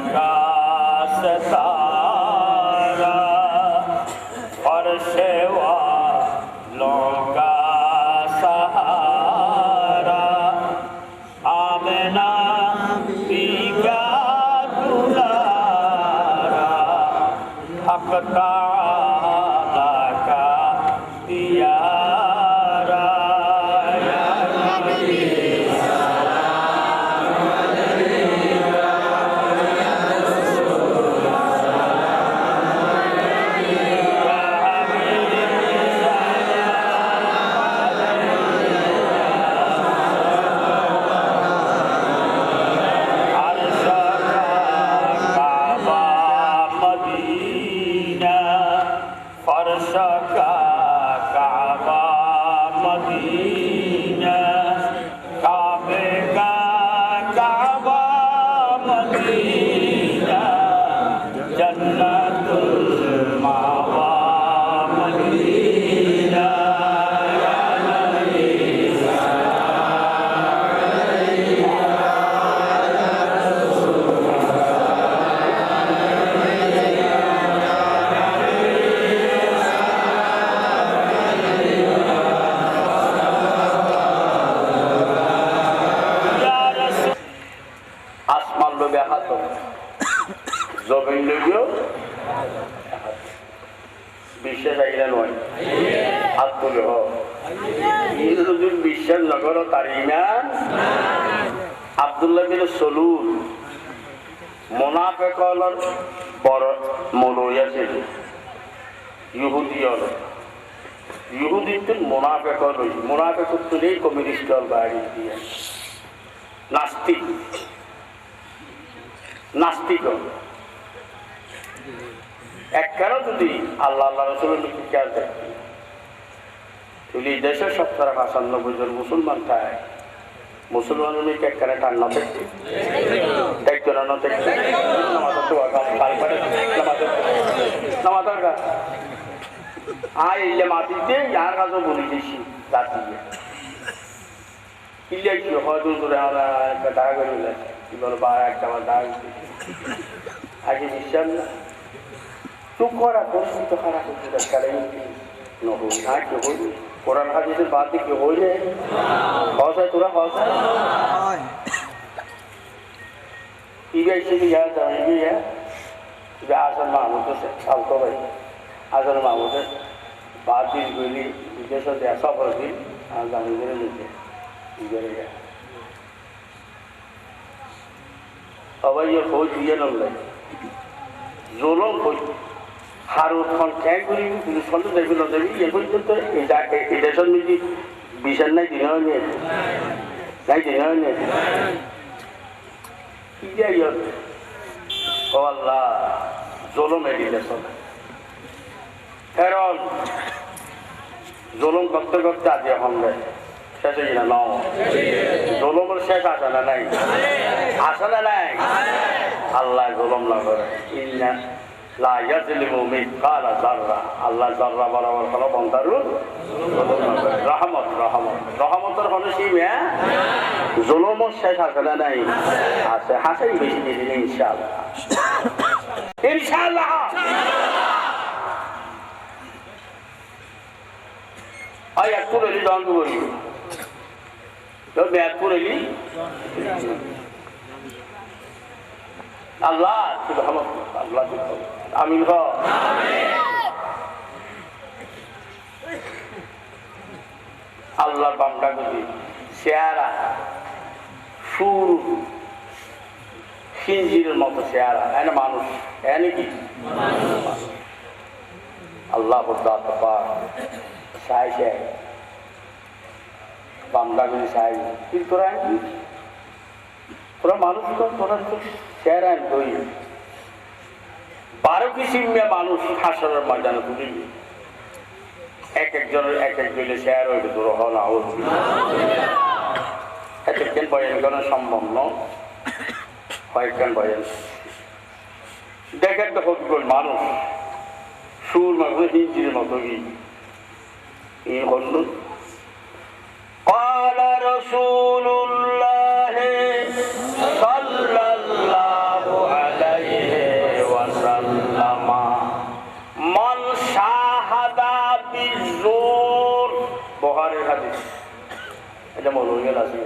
का सतारा और सेवा लोका सहारा आमना पीका दुलारा हकता का दियारा আব্দুল্লাহ বিন সলুল মুনাফিকদের বড় মৌলবী আছে ইহুদিদের মুনাফিকত্ব নেই কমিউনিস্ট দল বাইরে দিয়ে নাস্তিক এক কেন যদি আল্লাহ আল্লাহ রসুলের খেয়াল থাকবে তুই দেশের 70-95 জন মুসলমান থাকে মুসলমান একখানে ঠান্ডা থাকছে দেখতো না দেখতো নামাজের কাজ আয় এলে মাটিতে ইয়ার কাজও বলি দিছি রাতি কিলিয়াইছি হয়তো ধরে আমরা একটা টাকা করে যাচ্ছি কি বলো বা একটা আমার টাকা আগে বিশ্বাস না চুপ করা পরিস্থিতি খারাপ হচ্ছে ডাক্তারে নহল না কেউ হইল কোরআন হাদিসের বাদ দিয়ে কেউ হইলে হস হয় তোরা হস ইগাইছে ইয়া যাবে ইয়া ইয়া আসল মাহমুদ আছে আলতো ভাই আসল মাহমুদের বাদ দিন গইলি বিদেশ দেয়া সফর দিন আর জানি করে নিতে ইগারে সবাই খোঁজ দিয়ে নয় জোলম খোঁজ হারুদ খান ঠ্যাং করি পুলিশ খন্ড দেখবি না দেখবি ইয়ে পর্যন্ত এই দেশের মিজি বিশাল নাই দিন হয় নাই দিন হয় কি যাই ও আল্লাহ জোলম এড়িয়ে দেশ কারণ জোলম করতে করতে আজ এখন শেষ হয়ে না নাও জোলমের শেষ আসে না নাই আসে না নাই আল্লাহ জোলম না করে ইন্না লা ইয়াজলিমু মিসকালা যাররা আল্লাহ যাররা বরাবর কোনো বন্দারু রহমত রহমত রহমতের হলো সীমা জুলুমও শেষ আসে না নাই আছে হাসেই বেশি দিন ইনশাআল্লাহ ইনশাআল্লাহ আই একটু রেলি দান করি তো একটু রেলি আল্লাহ রহমত আল্লাহ আমিন হ আল্লাহর বান্দা যদি চেহারা সুর খিঞ্জিরের মতো চেহারা এনে মানুষ এনে কি আল্লাহ চাই চাই বান্দা যদি চাই কিন্তু তোরা মানুষ তো তোরা তো চেহারা দই 12 কিসিমে মানুষ হাসরের ময়দানে তুলিবি এক একজনের এক এক দিলে শেয়ার হইতে দূর হওয়া উচিত এক একজন বয়ান করা সম্ভব নয় কয়েকজন বয়ান দেখেন তো কতগুলো মানুষ সুর মতো হিঞ্জির মতো কি হল قال رسول الله صلى الله عليه وسلم من شاهد بالزور বুখারীর হাদিস এটা মৌলভীর আছে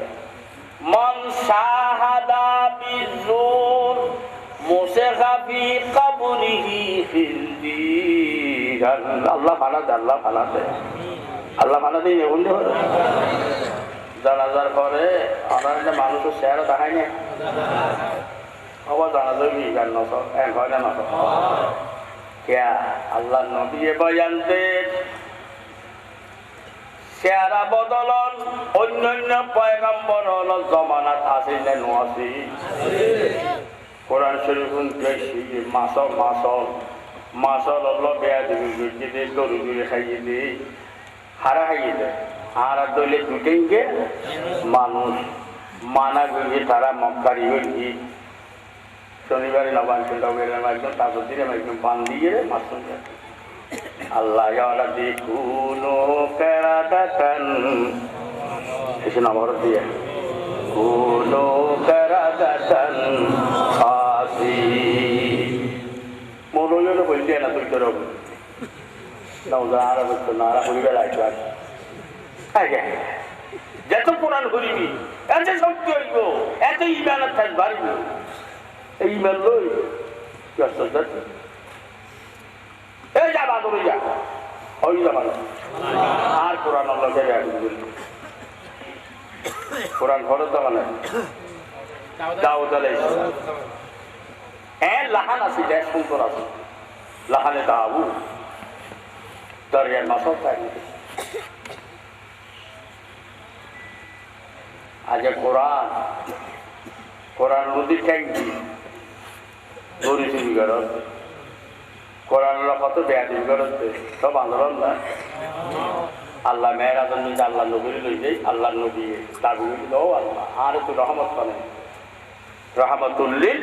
من شاهد بالزور مسخ في قبره خلدي আল্লাহ ফানাতে আল্লাহ ফানাতে আল্লাহ ফানাতেই নেবুন জানাজার পরে আমার একটা মানুষের চেহারা দেখায় না আবার জানাজার কি গান নস হয় না নস क्या আল্লাহ নবী বয়ান দেন চেহারা বদলন অন্যান্য পয়গম্বর হল জমানাত আছে না নোয়াছি কোরআন শরীফ বেশি মাসল হলো বেয়া দিবি যদি গরু গরু খাইয়ে দিই হারা খাইয়ে দেয় আর দলে দুটেঙ্গে মানুষ মানা গিয়ে তারা মক্কারি হয়ে শনিবারে নবাঞ্চল একদম তারপর দিনে একদম বান দিয়ে মাছ আল্লাহ দেখুনো কেরাদাতান এসে নবর দিয়ে কুনো কেরাদাতান ফাসি মৌলভীরা বলছে না তুই তোর আরা বলতো না আরা পরিবার আসবে যত কোরআন করিবি এত শক্তি হইব এত ইমানত থাক বাড়িব এই ইমান লই এই যা বাদর যা ওই যাবা আর কোরআন আল্লাহকে কোরআন ফরজ দেওয়া নাই দাউদ আলাইহিস সালাম লাহান আছে দেশ সুন্দর আছে লাহানে দাউদ দরিয়ার মাছও থাকে আজ কোরআন নদী ঠেকবি দড়ি চুরি করত কোরআন কত বেয়াদি করতে সব আন্দোলন না আল্লাহ মেয়েরাজন যদি আল্লাহ নবীর লই যাই আল্লাহ নবী দাবি দাও আল্লাহ আর তো রহমত করে রহমতুল্লিল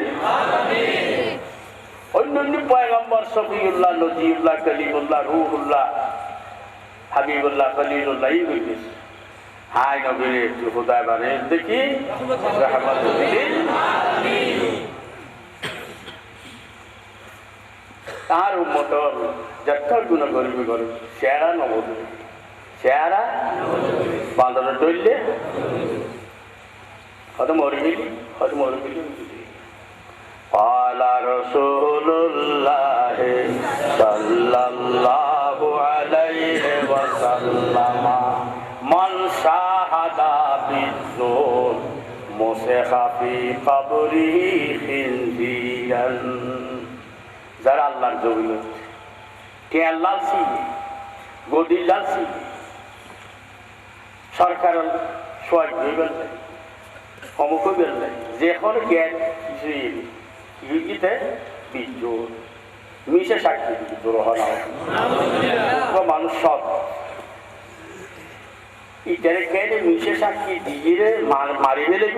অন্যান্য পয়গম্বর শফিউল্লাহ নজিউল্লাহ কলিমুল্লাহ রুহুল্লাহ হাবিবুল্লাহ খলিলুল্লাহ এই হইতেছে হাই নবীর একটু হুদায় বানে দেখি রহমতুল্লিল তার উম্মতর যত্তর গুণ গরিবি করে চেহারা নবদ চেহারা বাঁধনে টইলে হয়তো মরে গেলি হয়তো মরে গেলি আলা রাসূলুল্লাহ সাল্লাল্লাহু আলাইহি ওয়াসাল্লাম মান শাহাদা বিজুর মুসাখা ফি কবরি খিনজিরান যারা আল্লাহর জমিয়ত কে লালসি গদি লালসি সরকার সোয়াজ দিবেন অমুক বেললেন যেখন জ্ঞান কিছুতে বিজোর মিশে সাক্ষী বিজোর মানুষ সব ইটারে জ্ঞানে মিশে সাক্ষী দিয়ে মারি ফেলে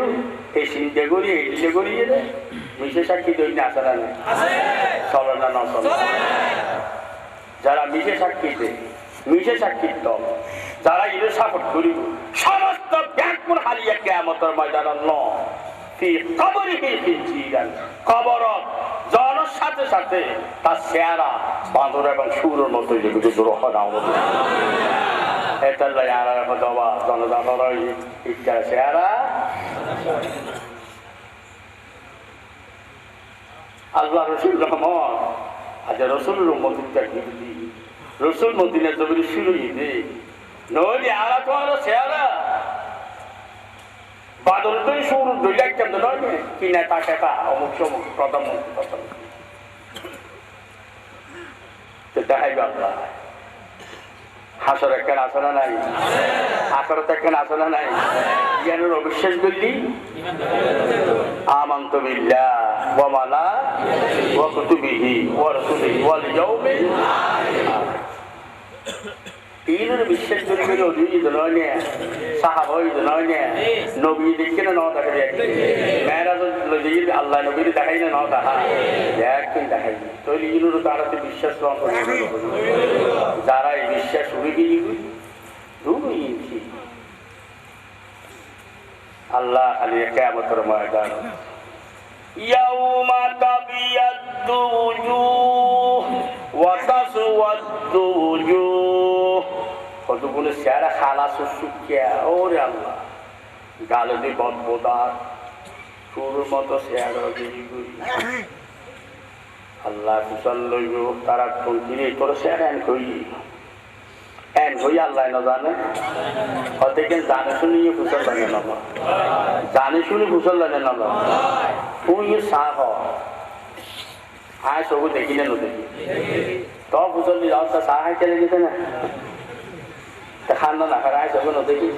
এই চিন্তা করি এই করিয়ে মিশে সাক্ষী দৈন্য আসে না চলে না না চলে যারা মিশে সাক্ষী দেয় মিশে সাক্ষী দল যারা ইরে সাপোর্ট করিব সমস্ত ব্যাংকুর হারিয়ে কিয়ামতের ময়দানে ন ফি কবরিহি খিনজিরান কবর জনের সাথে সাথে তার চেহারা বাঁদর এবং সুরের মতো যেগুলো দুরহ নাও এটা লাই আর দবা জনজাতর ইচ্ছা চেহারা আল্লাহ রসুল রহমান আজ রসুলের মদিনটা গিরদি রসুল মদিনের জমির শুরু দে নইলে আর তোমার চেহারা বাদল তো শুরু দইলে একদম তো নয় কিনা টাকা অমুক সমুক প্রধানমন্ত্রী প্রধানমন্ত্রী তো দেখাইবে আল্লাহ হাসর একখান আসনা নাই আখরত একখান আসনা নাই জ্ঞানের অবিশ্বাস করলি আমান্ত বিল্লাহ ওয়া মালাইকাতিহি ওয়া কুতুবিহি ওয়া রাসূলিহি ওয়াল ইয়াউমিল আখির বিশ্বাস করি করে অধিক নয় না সাহাবা নয় না নবী দেখে না দেখা যায় মেয়েরাজ আল্লাহ নবীর দেখাই না দেখা একদিন দেখাই তো ইগুলোর তারাতে বিশ্বাস গ্রহণ করে যারা এই বিশ্বাস শুরু গিয়ে আল্লাহ খালি কিয়ামতের ময়দান ইয়াউমা তাবিয়াদ্দু উজুহ ওয়া তাসওয়াদ্দু উজুহ কতগুলো চেহারা খালাস শুকিয়া ওরে আল্লাহ গালে দিয়ে বদবদার সুর মতো চেহারা আল্লাহ কুশল লইব তারা কিনে তোর চেহারা এন হই আল্লাহ না জানে হতে কেন জানে শুনিয়ে কুশল লাগে না জানে শুনে কুশল লাগে না তুই চাহ আয় সবু দেখিলে নদেখি তো কুশল যাও তা চাহ খাই চলে যেতে না খান্না না খায় সব নদেখি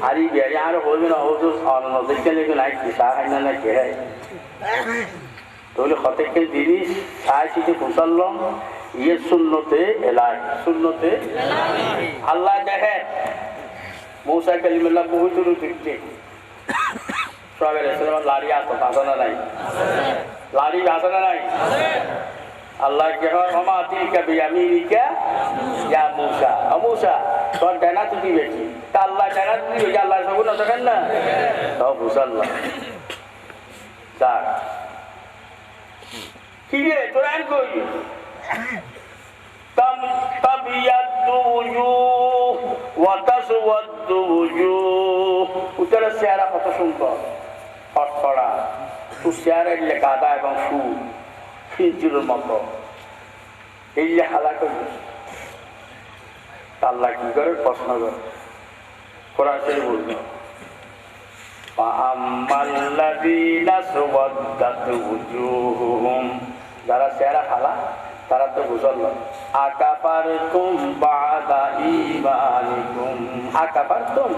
আর এই বিয়ারি আর হইবে না ও নদেখতে লেগে নাই চাহ খাই না কে হয় তাহলে হতেকের জিনিস চাই শিখে কুশলম ইয়ে শূন্যতে এলাই শূন্যতে আল্লাহ দেখে মৌসা কালিমুল্লাহ বহুত দিচ্ছে সবের লাড়ি আসনা নাই লাড়ি আসনা নাই আল্লাহ কে ক্ষমা তিলকা বিয়ামিনিকা ইয়া মূসা মূসা তোর ডানা তুই দিবেছি তা আল্লাহ ডানা তুই দিবে আল্লাহ সব না দেখেন না সব মুসাল্লাহ যাক কি রে তোর আন কই তাবিয়াদ্দু উজুহ ওয়া তাসওয়াদ্দু উজুহ উত্তরের চেহারা কত সুন্দর ফটফড়া তুই চেহারা গাদা এবং সুর খিনজিরের মতো এই যে হালা করি আল্লাহ কি করে প্রশ্ন করে কোরআন শরীফ বলল ফাআম্মাল্লাযীনা সুওয়াদ্দাত উজুহুহুম যারা চেহারা খালা তারা তো বুঝল আকাফারতুম বাদা ঈমানিকুম আকাফারতুম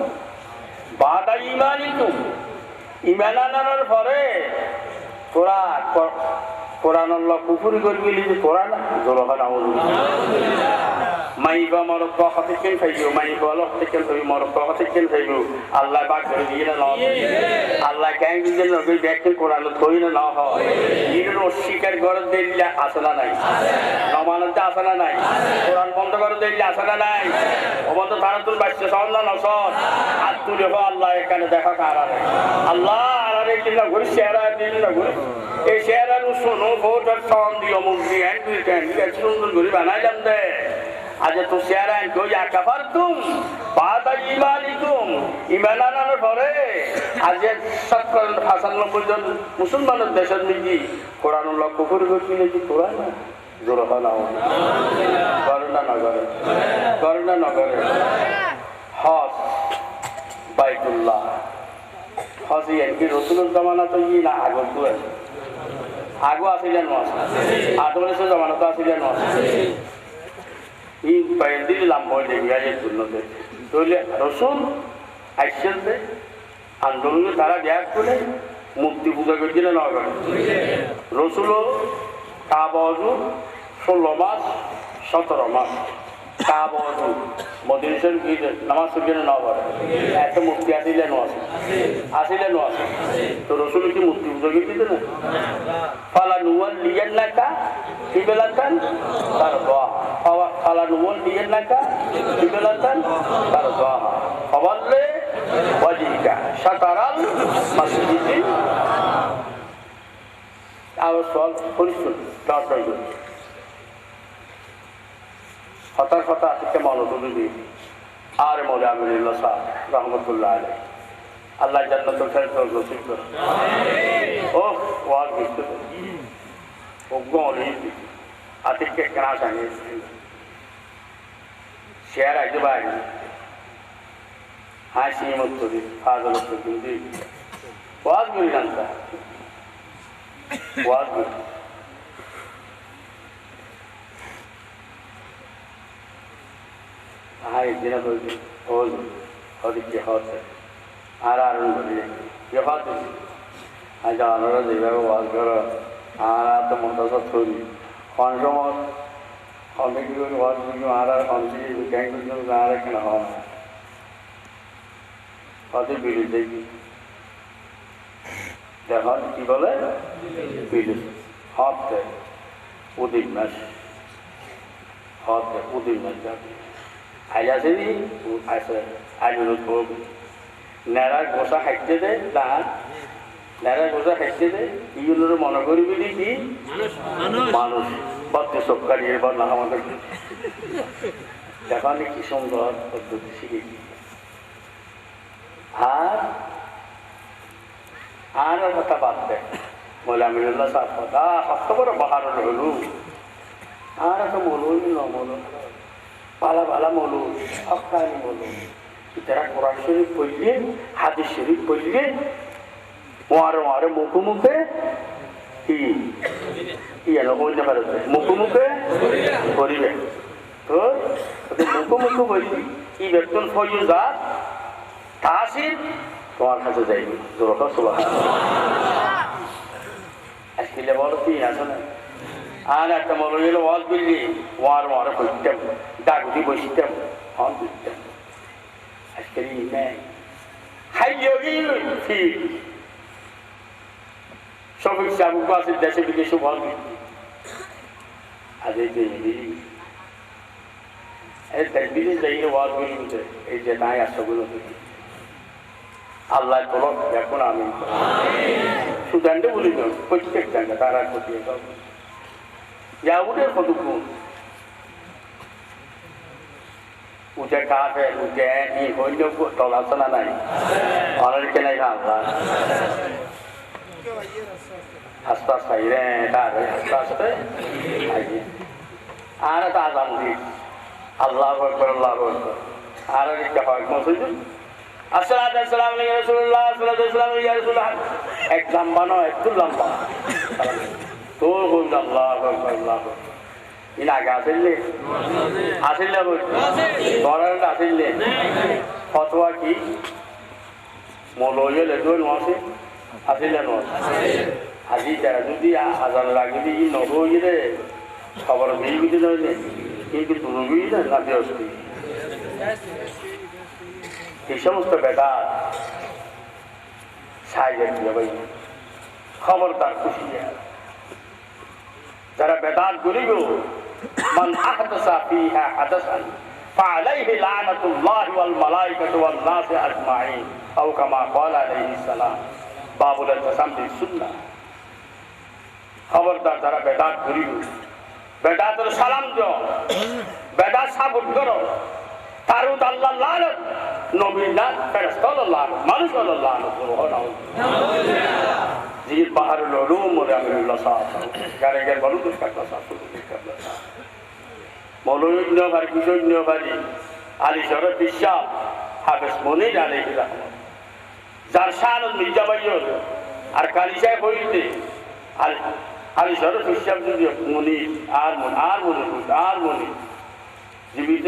বাদা ঈমানিকুম ঈমান আনার পরে তোরা কোরআন আল্লাহ কুফরি করবি কোরআন জোরহান মাইবা মরক হতিকেন খাইব মাইবা হতিকেন খাইব মরক হতিকেন খাইব আল্লাহ বাক করে দিয়ে না আল্লাহ গ্যাং দিলে নবী ব্যাখ্যা কোরআন থই না হয় ইনের অস্বীকার করে দিলে আসনা নাই নমানতে আসনা নাই কোরআন বন্ধ করে দিলে আসনা নাই অবন্ধ তারাতুল বাচ্চা সন্ধান অসৎ হাত তুলে আল্লাহ এখানে দেখা কারা নাই আল্লাহ আরে দিন না ঘুরি শেয়ারা দিন না ঘুরি এই শেয়ারা শোনো ভোটার সন দিও মুক্তি হ্যান্ড দুইটান সুন্দর ঘুরি বানাইলাম দে আজ তো শেয়ারা কই আকাফার তুম বাদা ইমানিকুম ইমান আনার পরে আজ 97 জন মুসলমানের দেশের নিজি কোরআন লক্ষ্য করে গেছিল যে কোরআন জোর হলাও করোনা নগরে করোনা নগরে হজ বাইতুল্লাহ হজি এনকি রসুলের জমানা তো ই না আগত আগো আসিলেন আদরের জমানা তো আসিলেন ই দিল লাম্বয় দেখিয়া যে শূন্যতে তাহলে রসুল আইসেন আন্দোলনে তারা ব্যাগ করে মূর্তি পূজা করছিলেন রসুলও কাবজু 16 মাস 17 মাস কাবজু মদিনার গিয়ে নামাজ পড়ছিলেন না এত মূর্তি আসিলেন আসিলেন তো রসুল কি মূর্তি পূজা করছিল না ফালা নুয়াল লিয়ান নাকা কিবেলাতান তার দোয়া ফালা নুয়াল লিয়ান নাকা কিবেলাতান তার দোয়া ফওয়াল্লে ওয়াজিকা শাতারাল মাসজিদি আওয়াজ সল পরিশুদ্ধ তাড়াতাড়ি হতার কথা থেকে মৌলবী আর মৌলা আমিনুল্লাহ সাহেব রহমতুল্লাহ আলাইহি আল্লাহ জান্নাতুল ফেরদৌস নসিব করুন ও ওয়াজ করতে ওগলি আতিকে কেনা জানে শেয়ার আইতে ভাই হাসি মতরি ফাজল করতে ওয়াজ করি জানতা ওয়াজ করি हाँ एक दिन होती होते आराम ये होते आज आनारा देखा वाज करो आना तो मोटा थोड़ी कौन सा मत हमें की कोई वाज नहीं आरा कौन सी गैंग में जो आरा क्या ना हो होते बिल्ली देखी देखा की बोले बिल्ली होते उदित मैच होते उदित मैच जाती আইলা যদি আছে আইলো তো নেড়া গোসা খাইতে দে দাঁত নেড়া গোসা খাইতে দে ইগুলোর মনে করবি কি মানুষ বদ্ধ সবকারী এবার না আমাদের দেখানি কি সুন্দর পদ্ধতি শিখেছি আর কথা বাদ দেয় মৌলা আমিনুল্লাহ সাহেব কথা কত বড় বাহার হলু আর তো বলুন না বলুন পালা পালা মৌলু হকানি মৌলু যারা কোরআন শরীফ পড়লে হাদিস শরীফ পড়লে ওয়ারে মুখে কি এলো বলতে পারে মুখে করিবে তো মুখে বলছি কি বেতন ফয়ু যা তাসির তোমার কাছে যাইবে তোর আজকে বলো কি আছে না আর একটা মনে হলো ওয়াজ বললি ওয়ারে বসতাম ডাকুটি বসতাম হন বসতাম আজকে নেই সব ইচ্ছা আছে দেশে বিদেশে ওয়াজ বলছি আজ এই যে বিদেশ যাইলে ওয়াজ বলি এই যে নাই আশাগুলো আল্লাহ বলো এখন আমি সুদানটা বলি তো প্রত্যেক জায়গা তারা প্রতি Yahudah pendukung, ujian kafe, ujian ini, kau buat tolak sana nai, orang kena kalah, asas saya, dah, asas tu, aje, ada tak azam di, Allah berkata, ada di kafir maksudnya, Assalamualaikum Rasulullah, Assalamualaikum ya Rasulullah, exam mana, itu lamba. তো আল্লাহ আল্লাহ in আগে আসলে আসলে বলতে আসলে ফতোয়া কি মৌলইলে দুই নসে আসলে নস আজি যারা যদি আজান লাগে ই নবইরে খবর মেয়ে বুঝে নইলে কিন্তু দুর্বী না নাতি অস্তি এই সমস্ত বেদাত সাইজের দিয়ে ভাই খবরদার খুশি যারা বেদাত করিব মান আহদাসা ফিহা হাদাসান ফালাইহি লানাতুল্লাহি ওয়াল মালাইকাতু ওয়ান নাসি আজমাইন আও কামা ক্বালা আলাইহিস সালাম বাবুল ইসলাম বিস সুন্নাহ খবরদার যারা বেদাত করিব বেদাতের সালাম দাও বেদাত সাবুত করো তারুদ আল্লাহ লানত নবীর না ফেরেশতা লানত মানুষ লানত সুবহানাল্লাহ জির বাহারুল উলুম ওয়া আমিরুল্লাহ সাহেব গারেগের বলুদ কাটা সাহেব মৌলভী ভারি কিশোর ভারি আলী শরফ বিশ্বাস হাফেজ মনির আলাইহির রহমত যার শান মির্জা বাইয়র আর কালী সাহেব হইতে আলী শরফ বিশ্বাস যদি মনির আর মনির জীবিত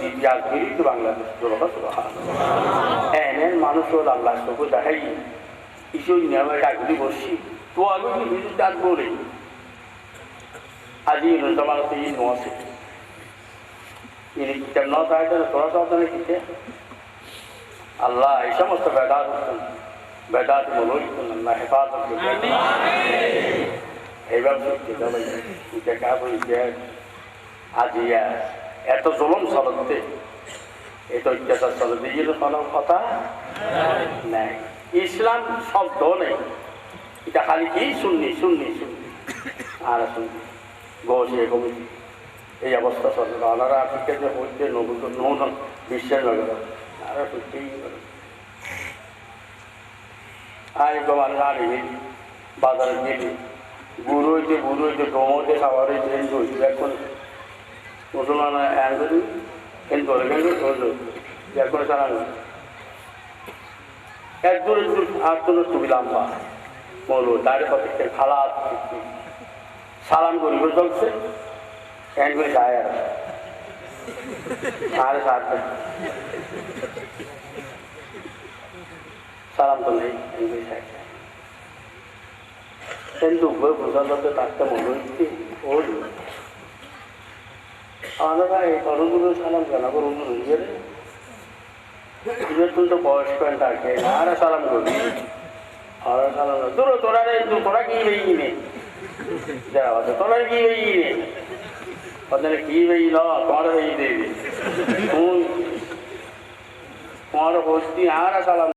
জিজ্ঞাস করি তো বাংলাদেশ এনে মানুষ হল আল্লাহ চোখ দেখাই ঈশ্বর নিয়মের ডাকগুলি বসছি তো আমি কিন্তু ডাক বলে আজি তোমার তো ই আছে কিতাব ন চাইতে তোরা চাওতে না কিতে আল্লাহ এই সমস্ত বেদাত মূল আল্লাহ হেফাজত এইভাবে দেখা বলছে আজিয়া এত জলম চলতে এত অত্যাচার চলতে গেলে কোনো কথা নাই ইসলাম শব্দ নেই এটা খালি কি শুননি আর শুননি বসে কমিটি এই অবস্থা চলছে ওনারা আফ্রিকা যে বলছে নতুন বিশ্বের নগর আর সত্যিই আর তোমার গাড়ি বাজারে গেলি বুড়ো হইতে ডোমোতে খাবার হয়েছে এখন মুসলমান কিন্তু এখন চালানো একজনের আটজনের টুপি লাম্বা বলবো তার পক্ষে খালা সালাম করিব চলছে একগুলি গায়ে আর সালাম তো নেই কিন্তু বোঝার লোকে তারটা মনে হচ্ছে ওই আমরা এই অনুগুলো সালাম কেন করুন তুই তো বয়স প্যান্ট আছে আর সালাম করবি আর সালাম তোরা কি বেই নে তোরা কি বেই নে ওদের কি বেই ন তোমার বেই দেবে তোমার বসতি আর সালাম